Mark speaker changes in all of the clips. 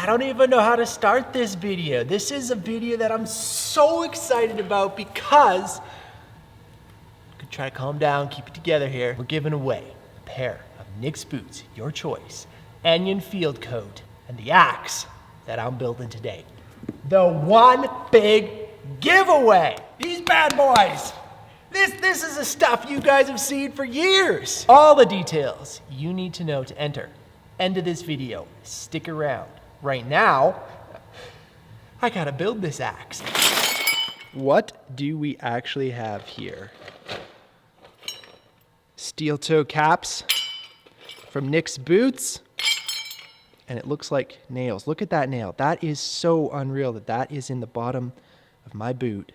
Speaker 1: don't even know how to start this video. This is a video that I'm so excited about because, I'm gonna try to calm down, keep it together here. We're giving away a pair of Nicks boots, your choice, Anian Field Coat, and the axe that I'm building today. The one big giveaway. These bad boys. This is the stuff you guys have seen for years. All the details you need to know to enter. End of this video. Stick around. Right now, I gotta build this axe. What do we actually have here? Steel toe caps from Nicks Boots. And it looks like nails. Look at that nail. That is so unreal that is in the bottom of my boot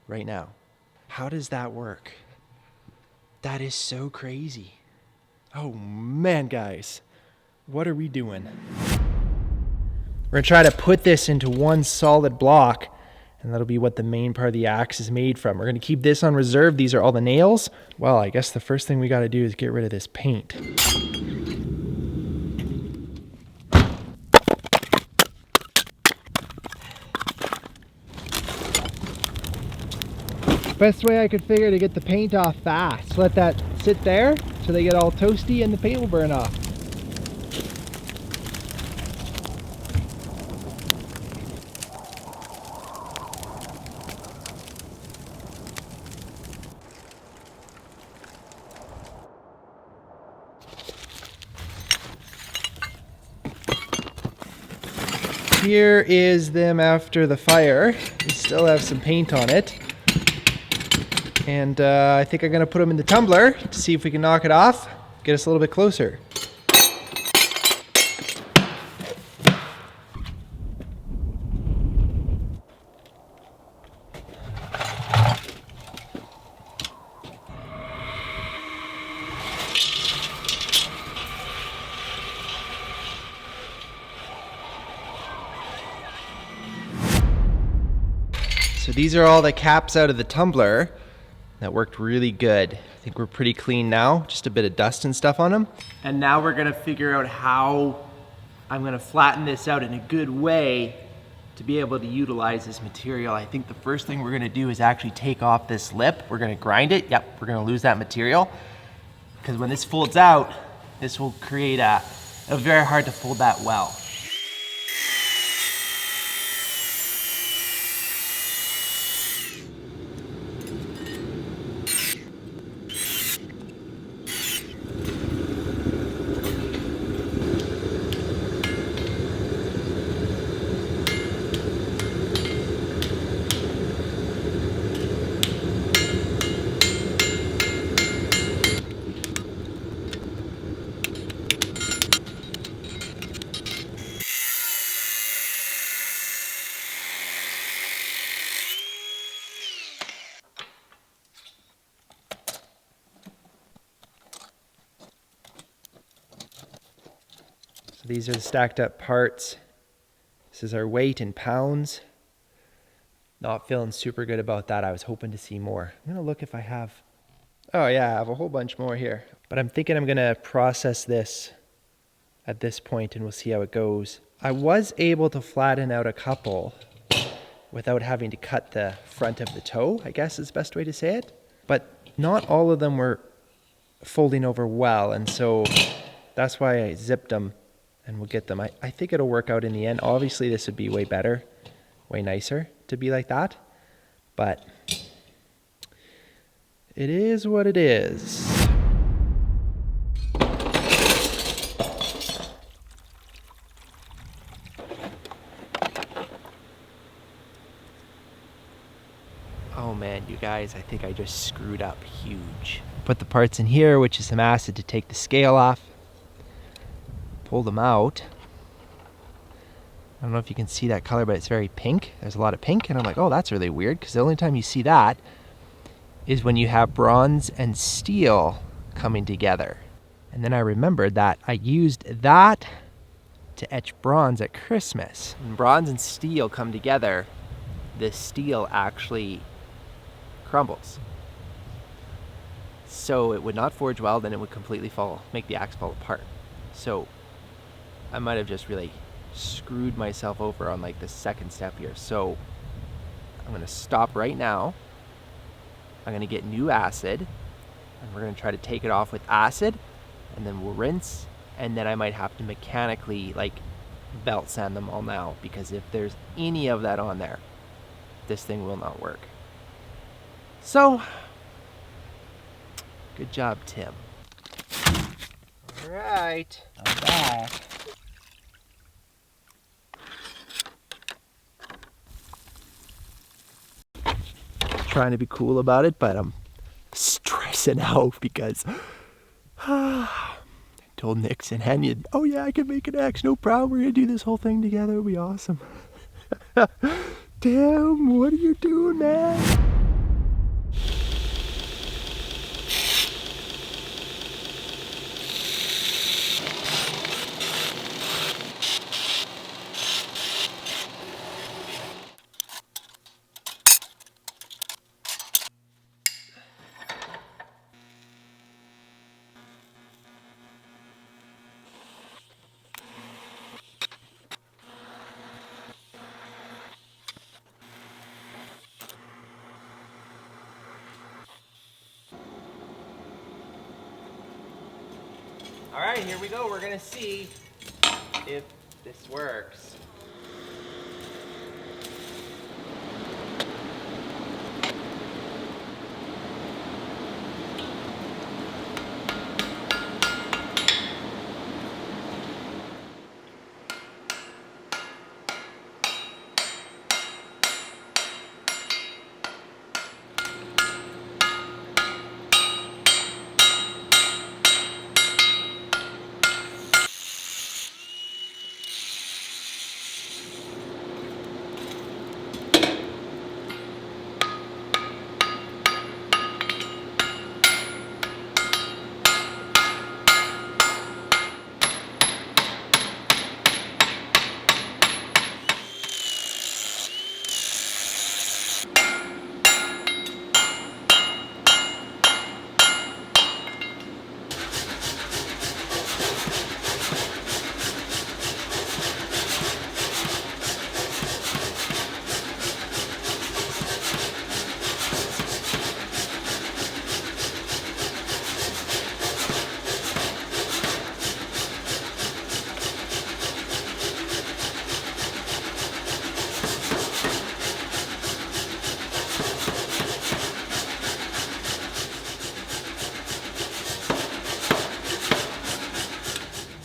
Speaker 1: right now. How does that work? That is so crazy. Oh man, guys. What are we doing? We're gonna try to put this into one solid block, and that'll be what the main part of the axe is made from. We're gonna keep this on reserve. These are all the nails. Well, I guess the first thing we gotta do is get rid of this paint. Best way I could figure to get the paint off fast. Let that sit there so they get all toasty and the paint will burn off. Here is them after the fire. We still have some paint on it. And I think I'm gonna put them in the tumbler to see if we can knock it off, get us a little bit closer. So these are all the caps out of the tumbler. That worked really good. I think we're pretty clean now, just a bit of dust and stuff on them. And now we're gonna figure out how I'm gonna flatten this out in a good way to be able to utilize this material. I think the first thing we're gonna do is actually take off this lip. We're gonna grind it. Yep, we're gonna lose that material. Because when this folds out, this will create it'll be very hard to fold that well. So these are the stacked up parts. This is our weight in pounds. Not feeling super good about that. I was hoping to see more. I'm gonna look if I have, oh yeah, I have a whole bunch more here. But I'm thinking I'm gonna process this at this point and we'll see how it goes. I was able to flatten out a couple without having to cut the front of the toe, I guess is the best way to say it. But not all of them were folding over well, and so that's why I zipped them. And we'll get them. I think it'll work out in the end. Obviously this would be way better, way nicer to be like that, but it is what it is. Oh man, you guys, I think I just screwed up huge. Put the parts in here, which is some acid to take the scale off. Pull them out. I don't know if you can see that color, but it's very pink. There's a lot of pink, and I'm like, oh, that's really weird, because the only time you see that is when you have bronze and steel coming together. And then I remembered that I used that to etch bronze at Christmas. When bronze and steel come together, the steel actually crumbles. So it would not forge well, then it would completely make the axe fall apart. So I might have just really
Speaker 2: screwed myself over on like the second step here. So I'm gonna stop right now. I'm gonna get new acid, and we're gonna try to take it off with acid, and then we'll rinse, and then I might have to mechanically like belt sand them all now, because if there's any of that on there, this thing will not work. So, good job, Tim.
Speaker 1: All right, I'm back. Trying to be cool about it, but I'm stressing out because I told Nicks and Anian, oh yeah, I can make an X, no problem. We're gonna do this whole thing together. It'll be awesome. Damn, what are you doing, man? All right, here we go. We're gonna see if this works.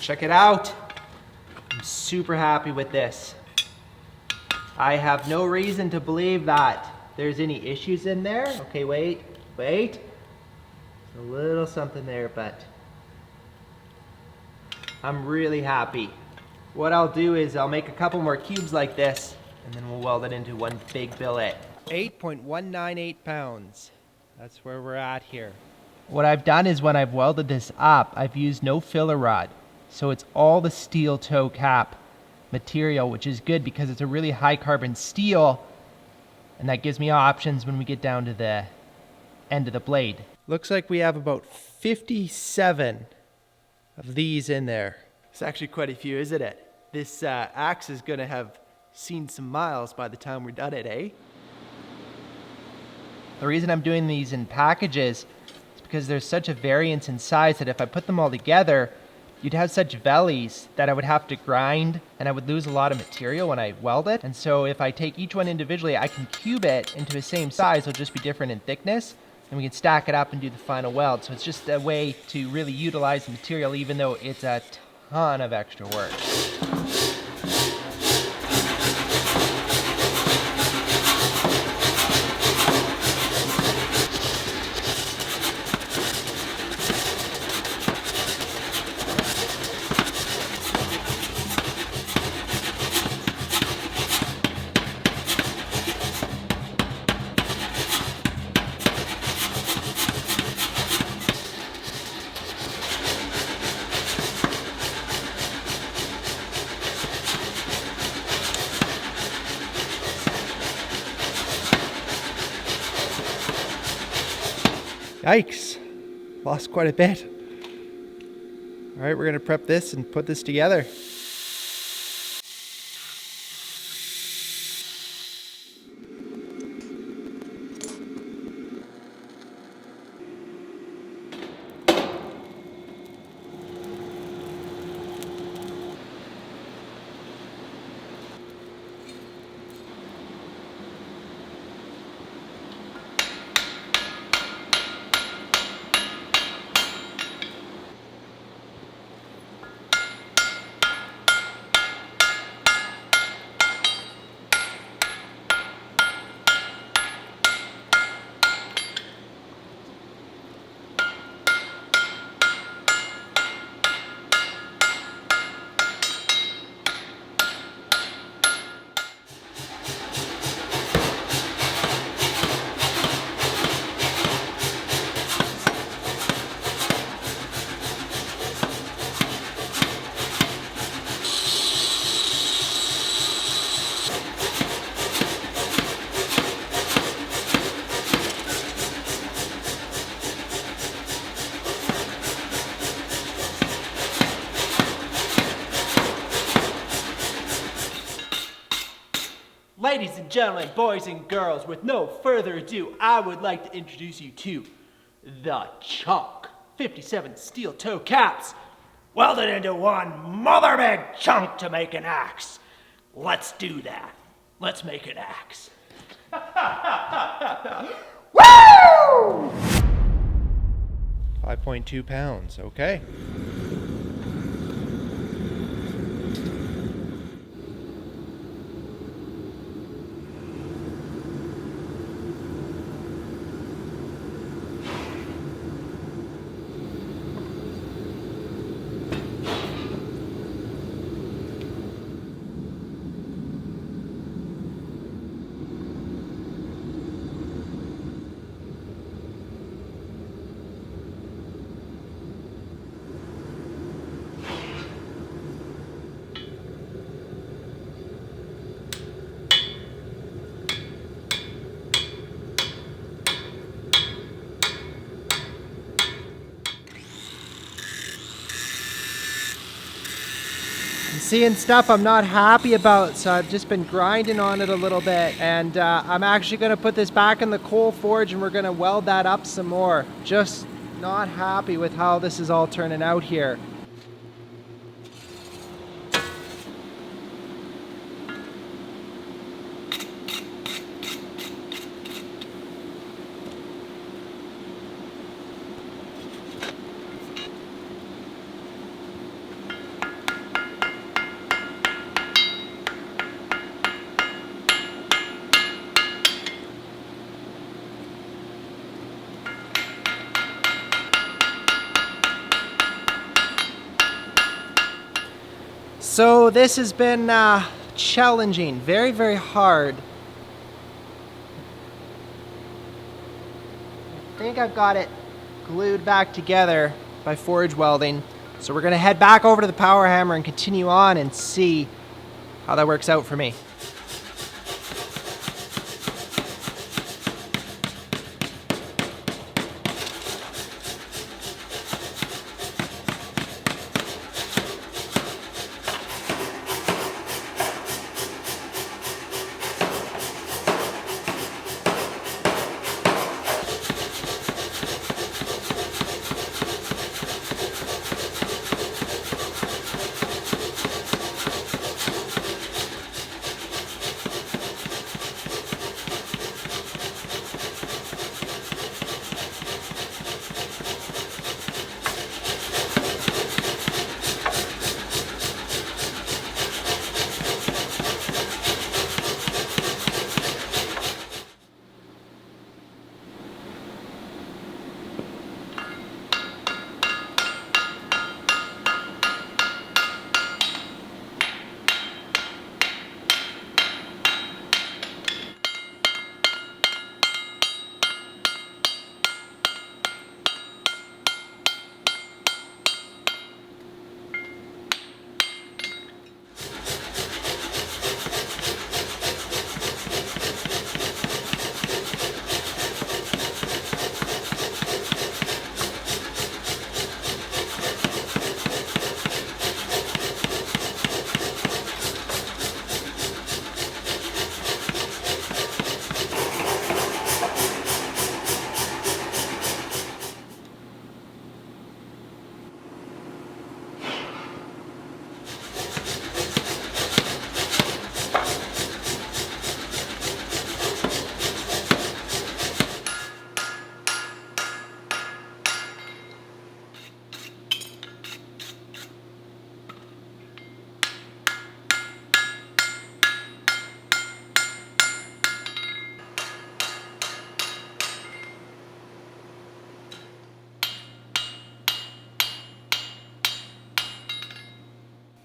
Speaker 1: Check it out. I'm super happy with this. I have no reason to believe that there's any issues in there. Okay, wait. There's a little something there, but I'm really happy. What I'll do is I'll make a couple more cubes like this, and then we'll weld it into one big billet. 8.198 pounds. That's where we're at here. What I've done is when I've welded this up, I've used no filler rod. So it's all the steel toe cap material, which is good because it's a really high carbon steel, and that gives me options when we get down to the end of the blade. Looks like we have about 57 of these in there. It's actually quite a few, isn't it? This axe is gonna have seen some miles by the time we're done it, eh? The reason I'm doing these in packages is because there's such a variance in size that if I put them all together, you'd have such vellies that I would have to grind, and I would lose a lot of material when I weld it. And so if I take each one individually, I can cube it into the same size. It'll just be different in thickness, and we can stack it up and do the final weld. So it's just a way to really utilize the material, even though it's a ton of extra work. Yikes, lost quite a bit. All right, we're gonna prep this and put this together. Ladies and gentlemen, boys and girls, with no further ado, I would like to introduce you to the Chunk 57 steel toe caps, welded into one mother big chunk to make an axe. Let's do that. Let's make an axe. Woo! 5.2 pounds, okay. Seeing stuff I'm not happy about, so I've just been grinding on it a little bit, and I'm actually going to put this back in the coal forge and we're going to weld that up some more. Just not happy with how this is all turning out here. So this has been challenging, very, very hard. I think I've got it glued back together by forge welding. So we're gonna head back over to the power hammer and continue on and see how that works out for me.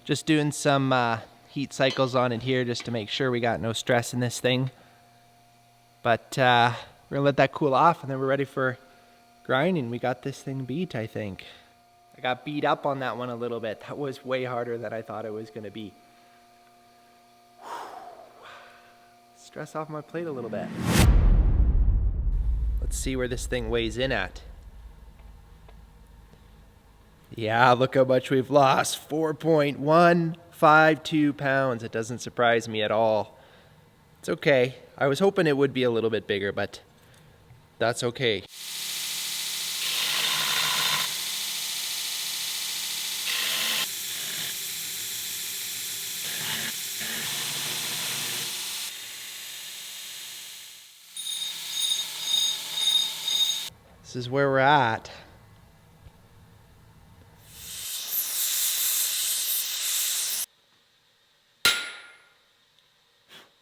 Speaker 1: Just doing some heat cycles on it here just to make sure we got no stress in this thing. But we're gonna let that cool off and then we're ready for grinding. We got this thing beat, I think. I got beat up on that one a little bit. That was way harder than I thought it was gonna be. Stress off my plate a little bit. Let's see where this thing weighs in at. Yeah, look how much we've lost. 4.152 pounds. It doesn't surprise me at all.
Speaker 2: It's okay. I was hoping it would be a little bit bigger, but that's okay. This is where we're at.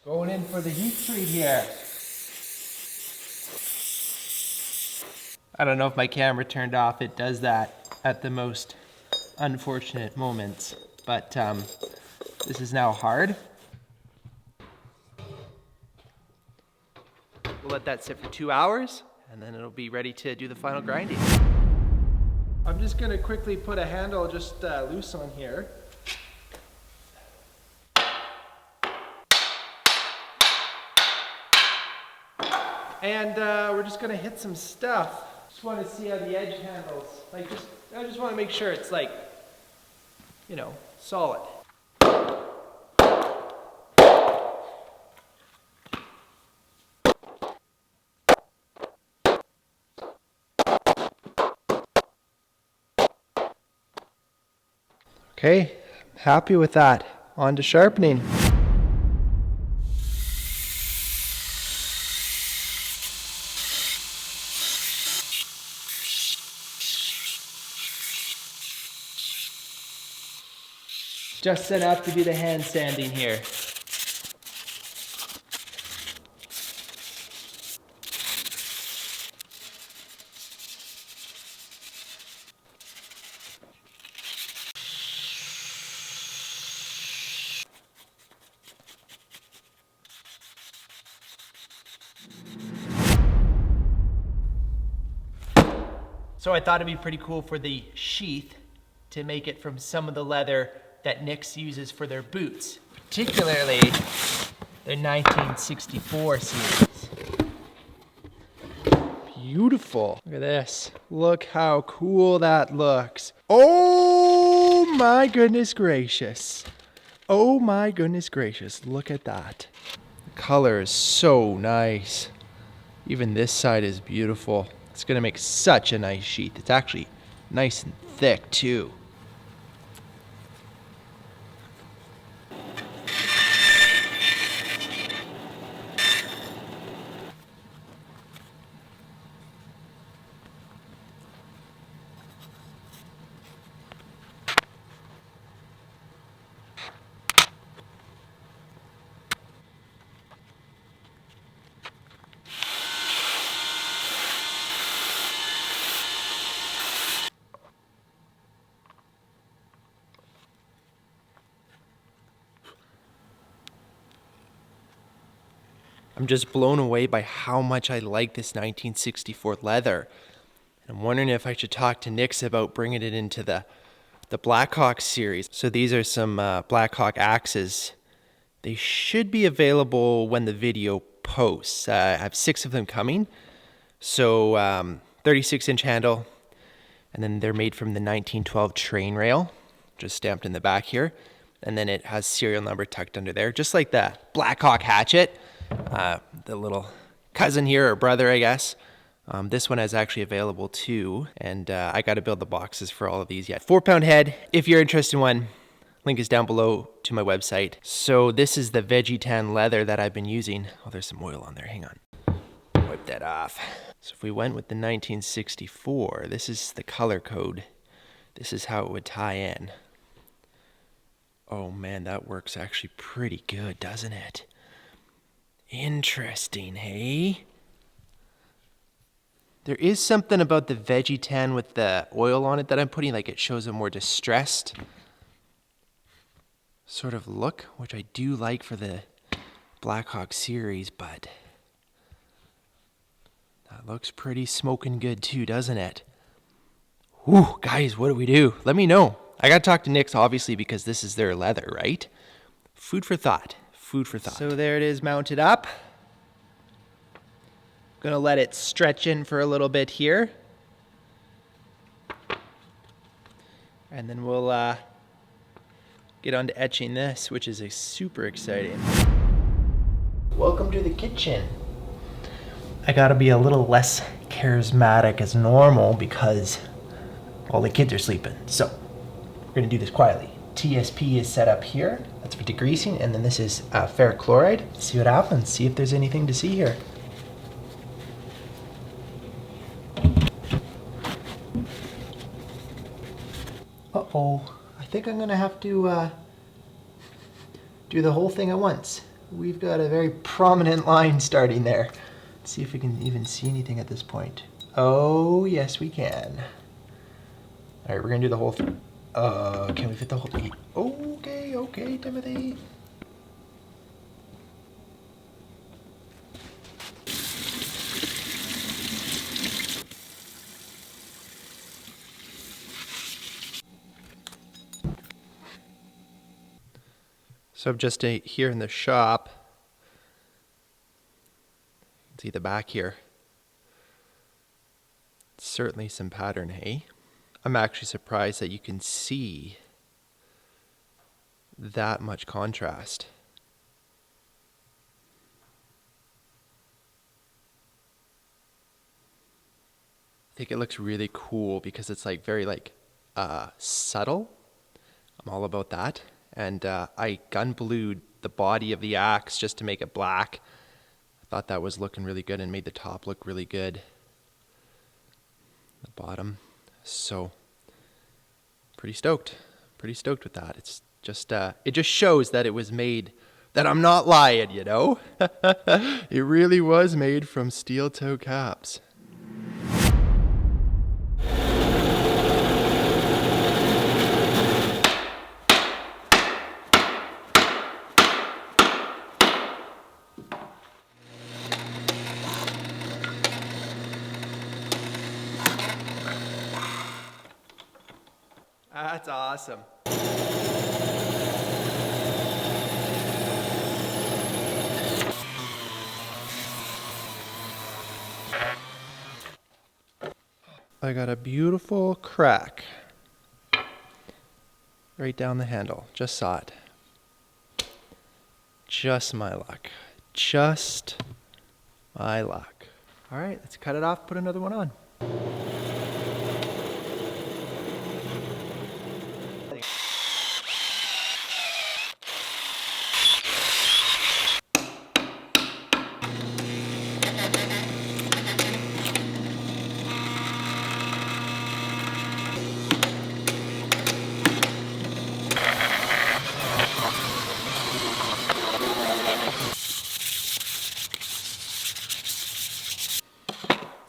Speaker 1: Going in for the heat treat here.
Speaker 2: I don't know if my camera turned off. It does that at the most unfortunate moments. But this is now hard. We'll let that sit for 2 hours, and then it'll be ready to do the final grinding.
Speaker 1: I'm just gonna quickly put a handle just loose on here. And we're just gonna hit some stuff. Just wanna see how the edge handles. Like I just wanna make sure it's like, you know, solid. Okay, happy with that. On to sharpening. Just set up to do the hand sanding here. So I thought it'd be pretty cool for the sheath to make it from some of the leather that Nicks uses for their boots, particularly their 1964 series. Beautiful. Look at this. Look how cool that looks. Oh my goodness gracious. Oh my goodness gracious. Look at that. The color is so nice. Even this side is beautiful. It's gonna make such a nice sheath. It's actually nice and thick too. I'm just blown away by how much I like this 1964 leather. I'm wondering if I should talk to Nicks about bringing it into the Blackhawk series. So these are some Blackhawk axes. They should be available when the video posts. I have 6 of them coming. So 36-inch handle, and then they're made from the 1912 train rail, just stamped in the back here. And then it has serial number tucked under there, just like the Blackhawk hatchet. The little cousin here, or brother, I guess. This one is actually available too, and I got to build the boxes for all of these yet. 4-pound head. If you're interested in one, link is down below to my website. So this is the veggie tan leather that I've been using. Oh, there's some oil on there. Hang on. Wipe that off. So if we went with the 1964, this is the color code. This is how it would tie in. Oh man, that works actually pretty good, doesn't it? Interesting, hey? There is something about the veggie tan with the oil on it that I'm putting, like it shows a more distressed sort of look, which I do like for the Blackhawk series, but that looks pretty smoking good too, doesn't it? Whew, guys, what do we do? Let me know. I gotta talk to Nicks, obviously, because this is their leather, right? Food for thought. Food for thought. So there it is mounted up. Gonna let it stretch in for a little bit here. And then we'll get on to etching this, which is super exciting. Welcome to the kitchen. I gotta be a little less charismatic as normal because all the kids are sleeping. So we're gonna do this quietly. TSP is set up here. That's for degreasing, and then this is ferric chloride. See what happens. See if there's anything to see here. Uh-oh. I think I'm gonna have to do the whole thing at once. We've got a very prominent line starting there. Let's see if we can even see anything at this point. Oh, yes, we can. All right, we're gonna do the whole thing. Can we fit the whole thing? Okay, Timothy. So I'm just here in the shop. See the back here. Certainly some pattern, hey? I'm actually surprised that you can see that much contrast. I think it looks really cool because it's like very subtle. I'm all about that. And I gun blued the body of the axe just to make it black. I thought that was looking really good and made the top look really good. The bottom. So pretty stoked with that. It's just it just shows that it was made, that I'm not lying, you know. It really was made from steel toe caps. That's awesome. I got a beautiful crack right down the handle. Just saw it. Just my luck. Just my luck. All right, let's cut it off, put another one on.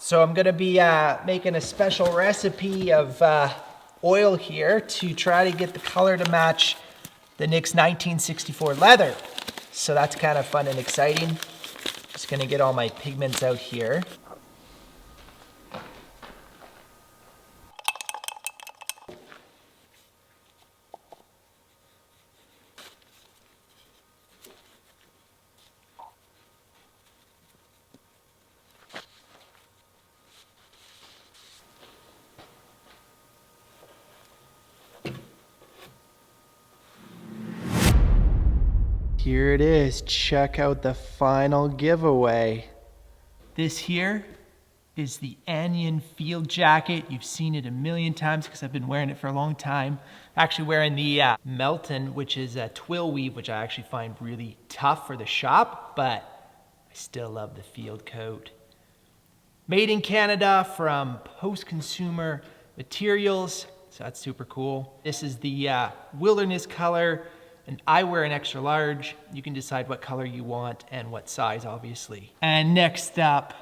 Speaker 1: So I'm gonna be making a special recipe of oil here to try to get the color to match the Nicks 1964 leather. So that's kind of fun and exciting. Just gonna get all my pigments out here. Here it is. Check out the final giveaway. This here is the Anian Field jacket. You've seen it a million times because I've been wearing it for a long time. Actually wearing the Melton, which is a twill weave, which I actually find really tough for the shop, but I still love the field coat. Made in Canada from post-consumer materials, so that's super cool. This is the wilderness color. And I wear an extra large. You can decide what color you want and what size, obviously. And next up,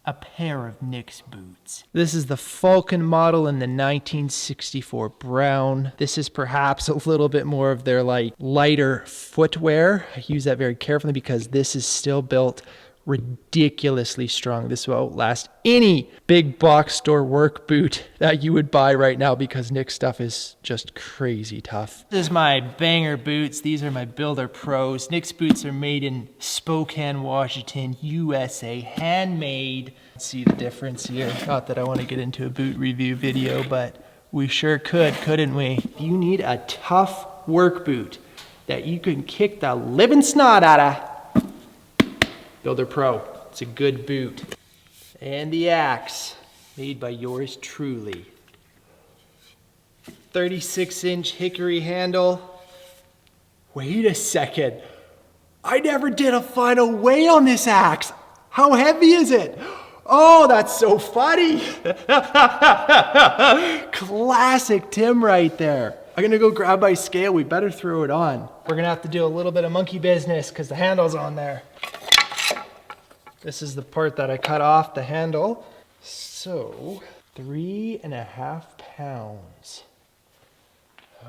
Speaker 1: a pair of Nicks boots. This is the Falcon model in the 1964 brown. This is perhaps a little bit more of their lighter footwear. I use that very carefully because this is still built ridiculously strong. This will outlast any big box store work boot that you would buy right now because Nicks stuff is just crazy tough. This is my banger boots. These are my Builder Pros. Nicks boots are made in Spokane, Washington, USA, handmade. See the difference here. Not that I want to get into a boot review video, but we sure could, couldn't we? If you need a tough work boot that you can kick the living snot out of, Builder Pro, it's a good boot. And the axe, made by yours truly. 36-inch hickory handle. Wait a second. I never did a final weigh on this axe. How heavy is it? Oh, that's so funny. Classic Tim right there. I'm gonna go grab my scale. We better throw it on. We're gonna have to do a little bit of monkey business because the handle's on there. This is the part that I cut off the handle. So, 3.5 pounds.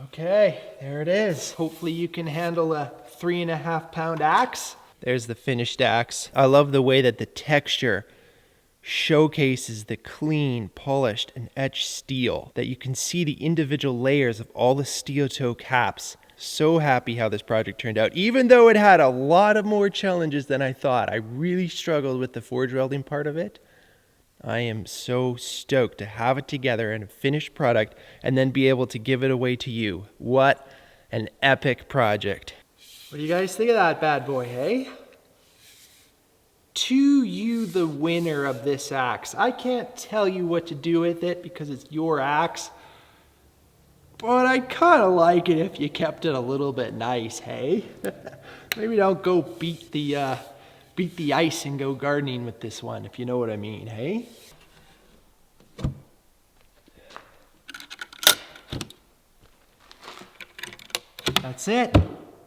Speaker 1: Okay, there it is. Hopefully you can handle a 3.5 pound axe. There's the finished axe. I love the way that the texture showcases the clean, polished, and etched steel, that you can see the individual layers of all the steel toe caps. So happy how this project turned out, even though it had a lot of more challenges than I thought. I really struggled with the forge welding part of it. I am so stoked to have it together in a finished product and then be able to give it away to you. What an epic project. What do you guys think of that bad boy, hey? To you, the winner of this axe. I can't tell you what to do with it because it's your axe, but I kind of like it if you kept it a little bit nice, hey? Maybe don't go beat the ice and go gardening with this one, if you know what I mean, hey? That's it.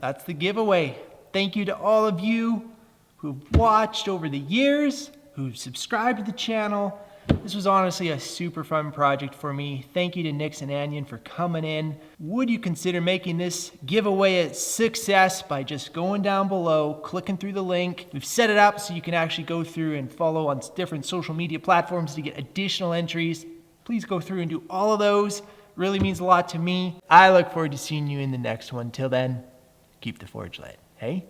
Speaker 1: That's the giveaway. Thank you to all of you who've watched over the years, who've subscribed to the channel. This was honestly a super fun project for me. Thank you to Nicks and Anian for coming in. Would you consider making this giveaway a success by just going down below, clicking through the link? We've set it up so you can actually go through and follow on different social media platforms to get additional entries. Please go through and do all of those. Really means a lot to me. I look forward to seeing you in the next one. Till then, keep the forge lit, hey?